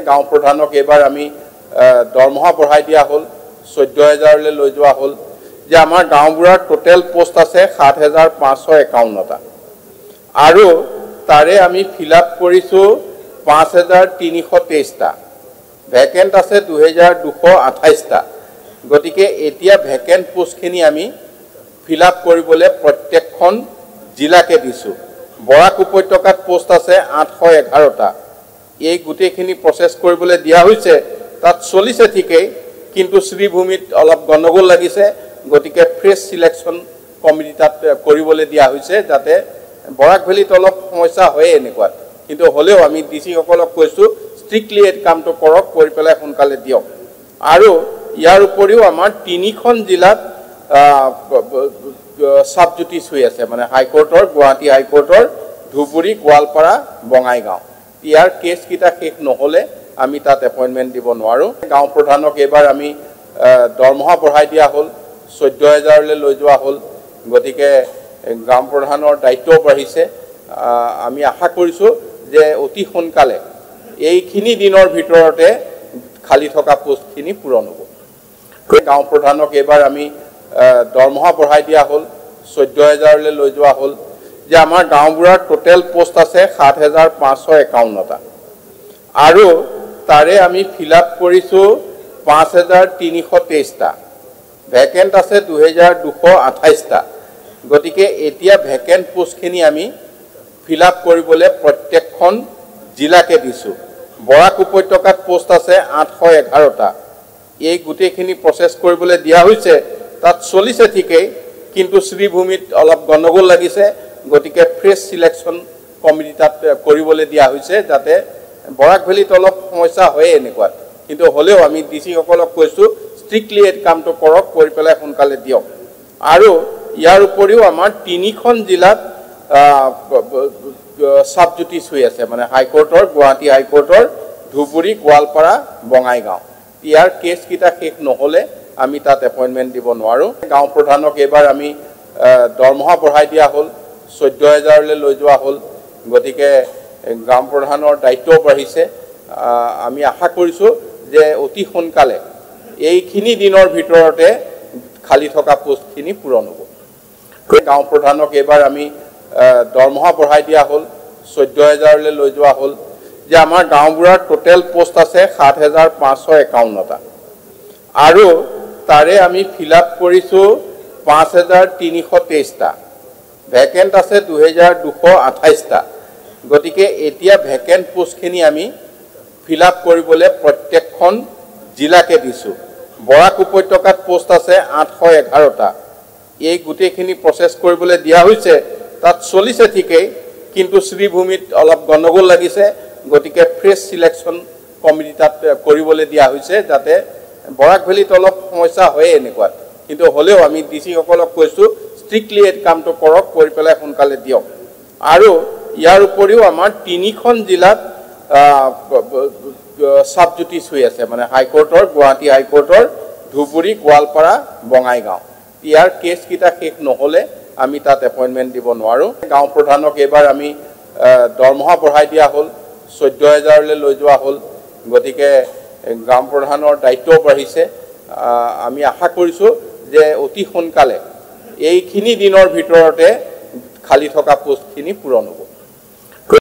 গাঁও প্ৰধানক এবাৰ আমি দৰমহা বঢ়াই দিয়া হ'ল 14000 লৈ লৈ যোৱা হ'ল যে আমাৰ গাঁওবোৰৰ টোটাল পোষ্ট আছে 7551টা আৰু তাৰে আমি ফিলআপ কৰিছো 5323টা ভ্যাকেন্ট আছে 2228টা গতিকে এতিয়া ভ্যাকেন্ট পোষ্টখিনি আমি ফিলআপ কৰিবলৈ প্ৰত্যেকখন জিলাকে দিছো বৰাক উপত্যকাত পোষ্ট আছে 811টা এই গুটেখিনি প্ৰসেস কৰিবলৈ দিয়া হৈছে তাত চলিছে ঠিকই কিন্তু শ্ৰীভূমিত অলপ গণ্ডগোল লাগিছে গতিকে ফ্ৰেছ সিলেকশন কমিটি তাত কৰিবলৈ দিয়া হৈছে যাতে বৰাক ভেলিত অলপ সমস্যা হয় এনেকুৱা কিন্তু হলেও আমি ডিসি সকলক কৈছো স্ট্ৰিক্টলি এই কামটো কৰক কৰি পেলাই সোনকালে দিয়ক আৰু ইয়াৰ উপৰিও আমাৰ তিনিখন জিলাত সাবজুটিছ হৈ আছে মানে হাইকোৰ্টৰ গুৱাহাটী হাইকোৰ্টৰ ধুবুৰী গোৱালপাৰা বঙাইগাঁও ইয়াৰ কেছ কিটা শেষ নহলে আমি তাত এপইন্টমেন্ট দিব নোৱাৰো গাঁও প্ৰধানক এবাৰ আমি দৰমহা বঢ়াই দিয়া হ'ল 14000 লৈ লৈ যোৱা হ'ল গতিকে গাঁও প্ৰধানৰ দায়িত্ব বাঢ়িছে আমি আশা কৰিছো যে অতি সোনকালে এইখিনি দিনৰ ভিতৰতে খালি থকা পোষ্টখিনি পূৰণ হ'ব গাঁও প্ৰধানক এবাৰ আমি দৰমহা বঢ়াই দিয়া হ'ল 14000 লৈ লৈ যোৱা হ'ল যে আমাৰ গাঁওবোৰৰ টোটাল পোষ্ট আছে 7551টা আৰু তাৰে আমি ফিলআপ কৰিছো 5323টা ভ্যাকেন্ট আছে 2228টা গতিকে এতিয়া ভ্যাকেন্ট পোষ্টখিনি আমি ফিলআপ কৰিবলৈ প্ৰত্যেকখন জিলাকে দিছো বৰাক উপত্যকাত পোষ্ট আছে 811টা এই গুটেখিনি প্ৰসেস কৰিবলৈ দিয়া হৈছে তাত চলিছে ঠিকই কিন্তু শ্ৰীভূমিত অলপ গণ্ডগোল লাগিছে গতিকে ফ্ৰেছ সিলেকশন কমিটি তাত কৰিবলৈ দিয়া হৈছে যাতে বৰাক ভেলিত অলপ সমস্যা হয় এনেকুৱা কিন্তু হলেও আমি ডিসি সকলক কৈছো স্ট্ৰিক্টলি এই কামটো কৰক কৰি পেলাই সোনকালে দিয়ক আৰু ইয়াৰ উপৰিও আমাৰ তিনিখন জিলাত সাবজুটিছ হৈ আছে মানে হাইকোৰ্টৰ গুৱাহাটী হাইকোৰ্টৰ ধুবুৰী গোৱালপাৰা বঙাইগাঁও ইয়াৰ কেছ কিটা শেষ নহলে আমি তাত এপইন্টমেন্ট দিব নোৱাৰো গাঁও প্ৰধানক এবাৰ আমি দৰমহা বঢ়াই দিয়া হ'ল 14000 লৈ লৈ যোৱা হ'ল গতিকে গাঁও প্ৰধানৰ দায়িত্ব বাঢ়িছে আমি আশা কৰিছো যে অতি সোনকালে এইখিনি দিনৰ ভিতৰতে খালি থকা পোষ্টখিনি পূৰণ হ'ব গাঁও প্ৰধানক এবাৰ আমি দৰমহা বঢ়াই দিয়া হ'ল 14000 লৈ লৈ যোৱা হ'ল যে আমাৰ গাঁওবোৰৰ টোটাল পোষ্ট আছে 7551টা আৰু তাৰে আমি ফিলআপ কৰিছো 5323টা ভ্যাকেন্ট আছে 2228টা গতিকে এতিয়া ভ্যাকেন্ট পোষ্টখিনি আমি ফিলআপ কৰিবলৈ প্ৰত্যেকখন জিলাকে দিছো বৰাক উপত্যকাত পোষ্ট আছে 811টা এই গুটেখিনি প্ৰসেস কৰিবলৈ দিয়া হৈছে তাত চলিছে ঠিকই কিন্তু শ্ৰীভূমিত অলপ গণ্ডগোল লাগিছে গতিকে ফ্ৰেছ সিলেকশন কমিটি তাত কৰিবলৈ দিয়া হৈছে যাতে বৰাক ভেলিত অলপ সমস্যা হয় এনেকুৱা কিন্তু হলেও আমি ডিসি সকলক কৈছো স্ট্ৰিক্টলি এই কামটো কৰক কৰি পেলাই সোনকালে দিয়ক আৰু ইয়াৰ উপৰিও আমাৰ তিনিখন জিলাত সাবজুটিছ হৈ আছে মানে হাইকোৰ্টৰ গুৱাহাটী হাইকোৰ্টৰ ধুবুৰী গোৱালপাৰা বঙাইগাঁও ইয়াৰ কেছ কিটা শেষ নহলে আমি তাত এপইন্টমেন্ট দিব নোৱাৰো গাঁও প্ৰধানক এবাৰ আমি দৰমহা বঢ়াই দিয়া হ'ল 14000 লৈ লৈ যোৱা হ'ল গতিকে গাঁও প্ৰধানৰ দায়িত্ব বাঢ়িছে আমি আশা কৰিছো যে অতি সোনকালে এইখিনি দিনৰ ভিতৰতে খালি থকা পোষ্টখিনি পূৰণ হ'ব